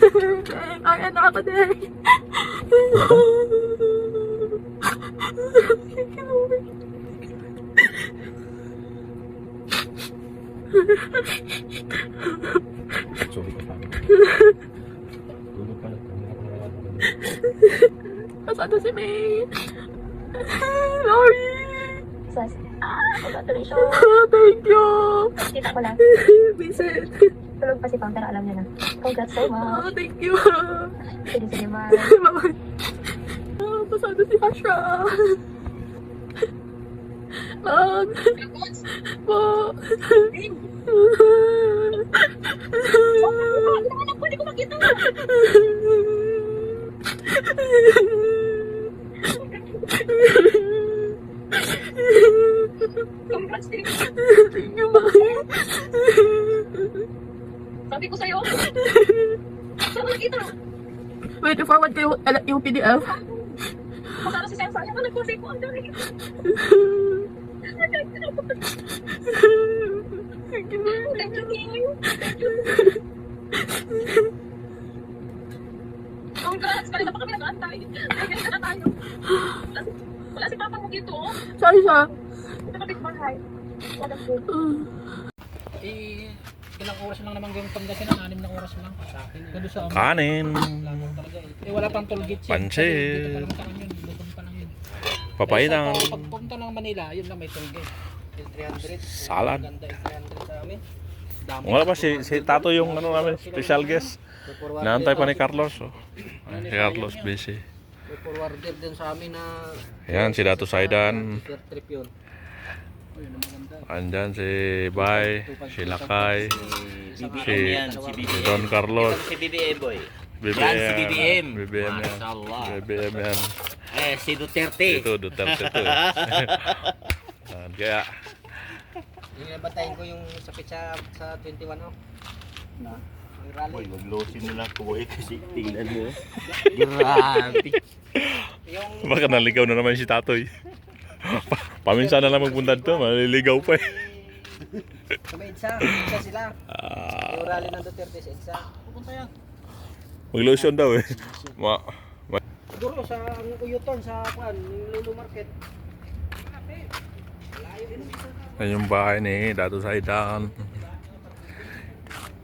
Kaya na ako din. Sorry ka pa. Tulog ka na. Kasado si May. Sorry. Sus. Congratulations. Thank you. Kita ko lang. Vincent. Tulog pa si Pam, pero alam niya na. Congrats so much. Thank you. Sige, sige, ma. Bye-bye. Pasado si Asha. Mag. Po. Pwede ko makita. Congrats din. Thank you, bye. Sabi ko sa'yo. Saan mo nakita? Wait, forward ko yung PDF. Masara si Sensa. Ano nag-contact ko? Ang dami. Thank you, bye. Thank you. Congrats! Kanina pa kami nag-aantay. Ganyan na tayo. Wala si Papa mo dito. Sorry siya. Ito kapit bahay. Wala po. Ilang oras lang naman yung Pangasinan, 6 na oras lang sa akin. Doon sa Kanin. Lalo talaga eh. Wala pang toll gate. Pansit. Dito pa lang sa kanya, lubog pa lang yun. Papaitang. Pagpunta ng Manila, yun lang may toll gate. Yung 300. Salad. Ganda yung 300 sa amin. Dami. Wala pa si Tato yung ano namin, special guest. Naantay pa ni Carlos. Oh. Ay, si Carlos busy. May forwarder din sa amin na Ayan si Dato Saidan. trip yun. Ayun, ang maganda. Andyan si Bay, si Lakay, BBM yan, si Don Carlos. si BBM boy. BBM. Yan si BBM. BBM yan. Mashallah. BBM yan. Si Duterte. Ito, Duterte to. Ayan, kaya, Yung nabatayin ko yung sa pitsa sa 21 oh. Na. Ang rally. Boy, mag-losin mo lang ko kasi tingnan mo. Grabe. Yung baka naligaw na naman si Tatoy. Paminsan na lang magpunta dito, maliligaw pa eh. sa may EDSA sila. Ah, Yung rally ng Duterte sa EDSA. Pupunta yan. mag-lotion daw eh. Siguro sa Uyuton sa Kwan, yung Lulu Market. Yan yung bahay ni Dato Saidan.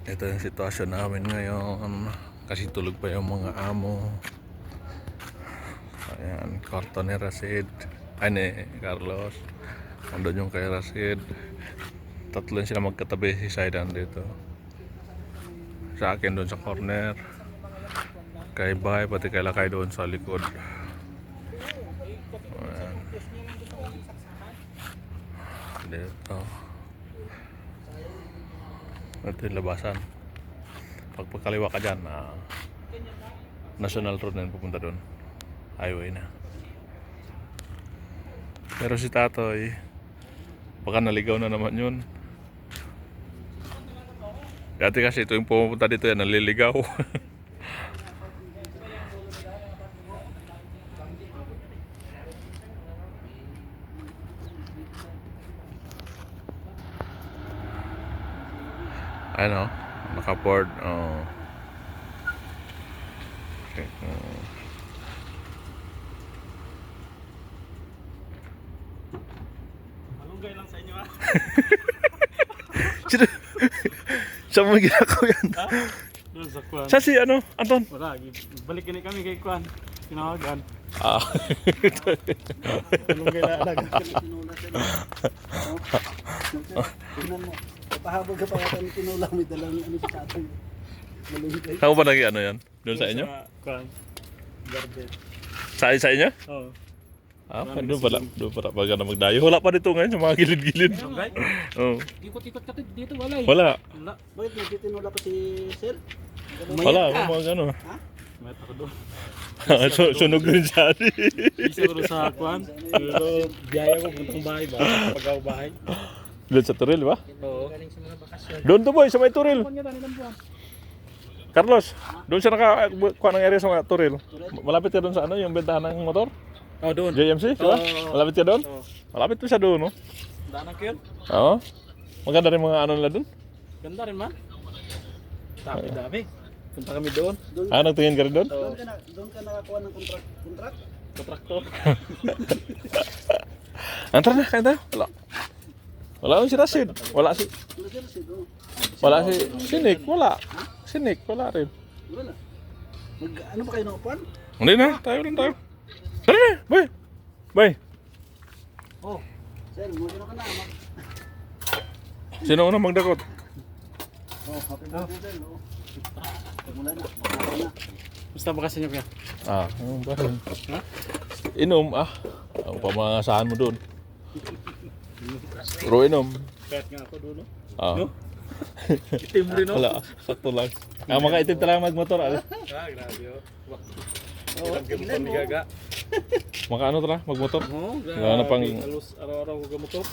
Ito yung sitwasyon namin ngayon. Kasi tulog pa yung mga amo. Ayan, kwarto ni Rasid. Ay ni Carlos. Andun yung kay Rasid. Tatlo sila magkatabi si Saidan dito. Sa akin doon sa corner. Kay Bay, pati kay Lakay doon sa likod. Ayan. Dito. Ito yung labasan. Pag pagkaliwa ka dyan, National Road na yun, pupunta doon. Highway na. Pero si Tatoy, baka naligaw na naman yun. Dati kasi ito yung pumunta dito yan, naliligaw. Ano, naka-board. Oh. Okay. Malunggay lang sa inyo ha. Sino? Saan mo ginagawa yan? Doon sa Kwan. Sa si ano, Anton? Wala, balik kini kami kay Kwan. Tinawagan. Ah. Malunggay na alag. Pahabog ka pa kami tinula, may dalang ano sa atin. Malunggay. Saan mo ba nag ano yan? Doon sa inyo? Kwan. Garden. Sa inyo? Oo. Ah, doon pala. Doon pala. Baga na magdayo. Wala pa dito ngayon sa mga gilid-gilid. Malunggay? Oh. Ikot-ikot ka dito, wala eh. Wala. Wala. Bakit nagtitinula pa si Sir? Wala. Mga ano. Mayat ako doon. Sunog rin sa atin. Isa ko doon sa Kwan. Pero biyaya ko puntang bahay ba? Pag-aw bahay. Doon sa Turil ba? Oo. Galing sa mga bakasyon. Doon to boy, sa may Turil. Kwan nga nilang buwan. Carlos, doon siya nakakuha ng area sa mga Turil. Malapit ka doon sa ano, yung bentahan ng motor? Oh, doon. JMC, di ba? Oo. Malapit ka doon? Oo. Malapit pa siya doon, no? Daanan ko yun. Oo. Maganda rin mga ano nila doon. Ganda rin man. Dami-dami. Punta kami doon. Ah, nagtingin ka rin doon? Doon ka nakakuha ng contract? Kontraktor. Antar na, kaya tayo. Wala si Rashid. Wala si Nick. Wala. Si Nick, wala rin. Wala. Ano ba kayo naupuan? Hindi na, tayo lang tayo. Tara na, bay. Bay. Oh, sir, muna ka na. Sino una magdakot? Oh, happy birthday, sir. Oh. Mula na. Basta bakasin niyo kaya. Ah, ba rin? Inom, ang pamangasahan mo doon. Pero inom. Kahit nga ako doon. Ah. No? Itim rin no? Wala, sakto lang. Makaitim talaga magmotor. Grabe oh. Gamutan ni Gaga. Makaano tala, magmotor. Oh, Wala na pang- halos araw-araw ko gamotor.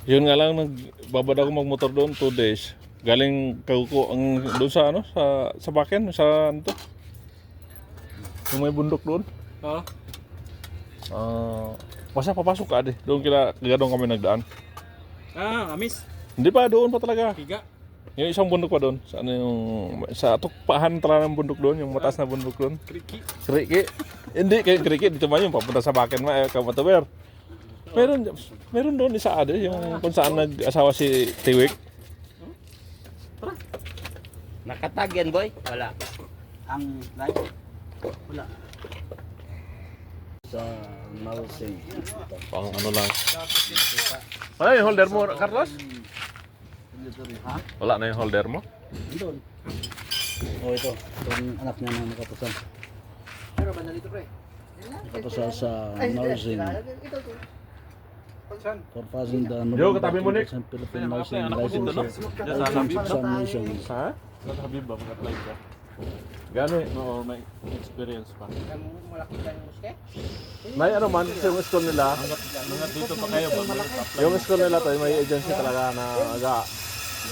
Yun nga lang, nagbabad ako magmotor doon 2 days. Galing Kauko ang doon sa ano, sa Baken, sa ano to? Yung may bundok doon. Oh. Basta papasok ka ade. Doon doon kami nagdaan. Amis. Hindi pa, doon pa talaga. Higa. Yung isang bundok pa doon. Sa ano yung sa tukpahan talaga ng bundok doon, yung mataas na bundok doon. Kriki. Kriki. Hindi kay Kriki dito man yung papunta sa Baken Kamataber. Meron doon isa ade yung kung saan nag-asawa si Tiwik. Nakatag yan, boy? Wala. Ang live? Wala. Sa Malsing. Pang ano lang. Wala yung holder mo, Carlos? Ha? Wala na yung holder mo? Doon. Oh, ito. Itong anak niya na nakapusan. Pero ba nalito, pre? Nakapusan sa Malsing. For passing the Yo, katabi mo, Nick. Philippine Nursing Licensure Examination. Ha? Sa Habib ba mag-apply ka? Gano'n? No, may experience pa. May ano man, yung school nila, Hanggat dito pa kayo ba? yung school nila to, may agency talaga na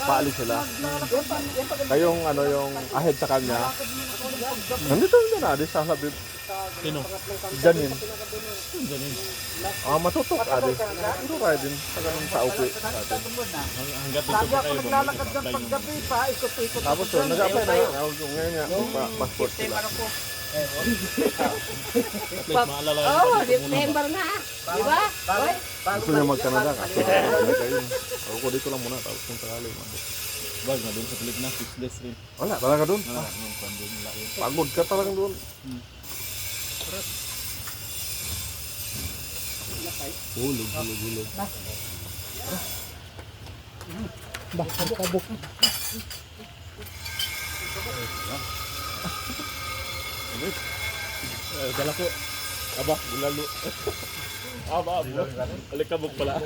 paalis sila. Kayong ano yung ahead sa kanya. Nandito na adi sa Habib. Sino? Janin. Ganin. Matutok adi. Ito kaya din sa ganun sa upi. Hanggat dito pa kayo ba? Mag-apply mo. Tapos yun, nag-apply na nga. Ngayon nga, passport sila. At least maalala yun. Member na. Di ba? Boy? Gusto niya mag-Canada kasi hindi kayo. Ako dito lang muna, tapos kung sakali. Wag na doon sa Pilipinas, business rin. Wala, talaga doon. Wala, nung kwando nila yun. Pagod ka talagang doon. Hulog. Dala ko. Aba, bulalo. Aba. Alikabog pala.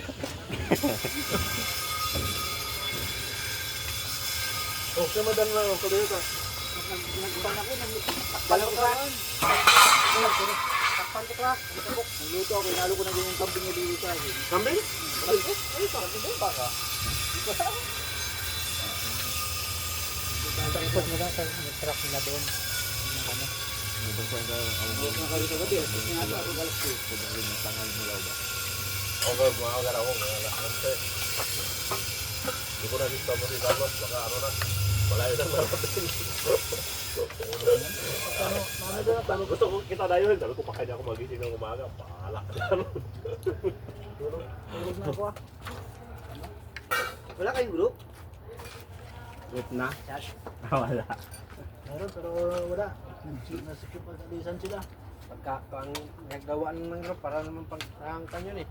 Oh, siya madan na ako dito. Luto ako, inalo ko na yung kambing niya dito sa akin. Kambing? Tapos mo sa truck nila doon. Okay, mga agad ako. Hindi ko na gusto mo si Carlos. Baka ano na. Wala yun ang marating. Gusto ko kita na yun. Sabi ko pa kanya ako magising ng umaga. Pahala ka na. Wala kayong group? Group na? Wala. Meron pero wala. Nasikip pag-alisan sila. Pagka pang naggawa ng group para naman pang yun eh.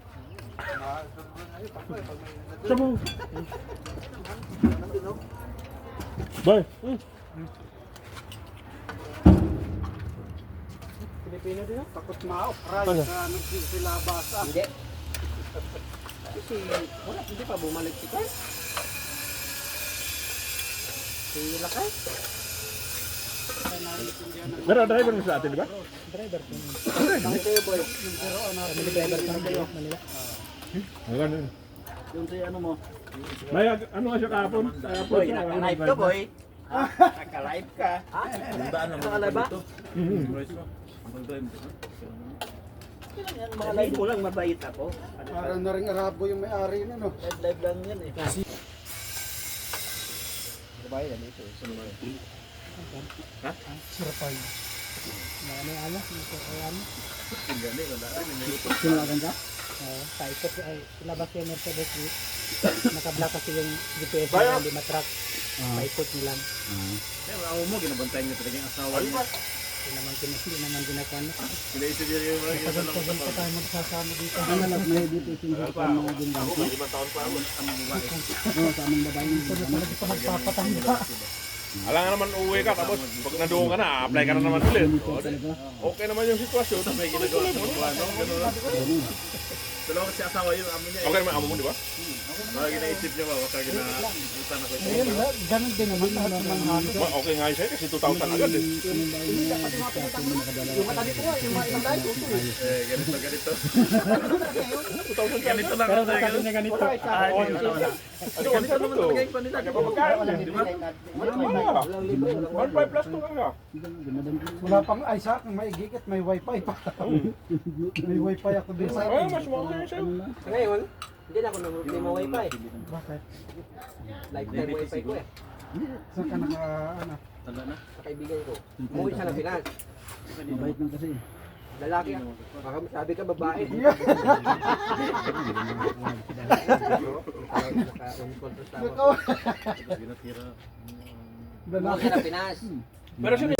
Sabaw. Bye. Pilipino din ako. Takot maok. Ray ka nagsilabasa. Hindi. Kasi wala, hindi pa bumalik si Kwan. Si Lakay. Pero driver mo sa atin, di ba? Bakit kayo boy? Family driver ka rin kayo. Manila. Ano? Yung sa ano mo? May ano ka siya kahapon? Boy, naka-live ka boy. Naka-live ka. Nakalive ba? Sabihin mo lang mabait ako. Parang na rin arabo yung may-ari nun. Live lang yan eh. Surpay. Sinulakan ka? Paikot ay ilabas yung Mercedes Benz. Nakablock kasi yung GPS nila, hindi matrack. Paikot nilang. Ako mo, ginabantayan niyo talaga yung asawa niya. Hindi naman ginakuan. Pinaisip niya yung mga Tagal pa tayo magsasama dito. Ang alam na dito yung sirpan mga ginagawa. Oo, sa aming babae. Hindi pa magpapatanda. Alam nga naman uwi ka, tapos pag nandoon ka na, apply ka na naman ulit. Okay naman yung sitwasyon. May ginagawa sa mga ano, gano'n lang. Dalawa kasi asawa yun, amo niya. Okay naman amo mo, di ba? Mga ginaisip niya ba, baka ginabutan ako ito. Ngayon, ganun din naman lahat ng mga ano. Okay nga sa'yo kasi 2,000 agad eh. Yung matabi ko nga, yung mga ibang dahil ko. Ganito. 2,000 Ganito lang Pero ako sabi niya ganito. Ano, ano sa naman ito? Kaya pa magkano, di ba? Marami nga. 1,500 plus 2 nga. Wala pang ay sa akin, may gigit, may wifi pa. May wifi ako din sa Ay, akin. mas okay sa'yo. Ngayon, hindi na ako may wifi. Bakit? Lifetime wifi ko eh. Saan ka naka, ano? Sa kaibigan ko. Umuwi siya ng Pinas. Mabait lang kasi. Lalaki ah. Baka sabi ka babae. Lalaki. Umuwi siya ng Pinas. Pero sino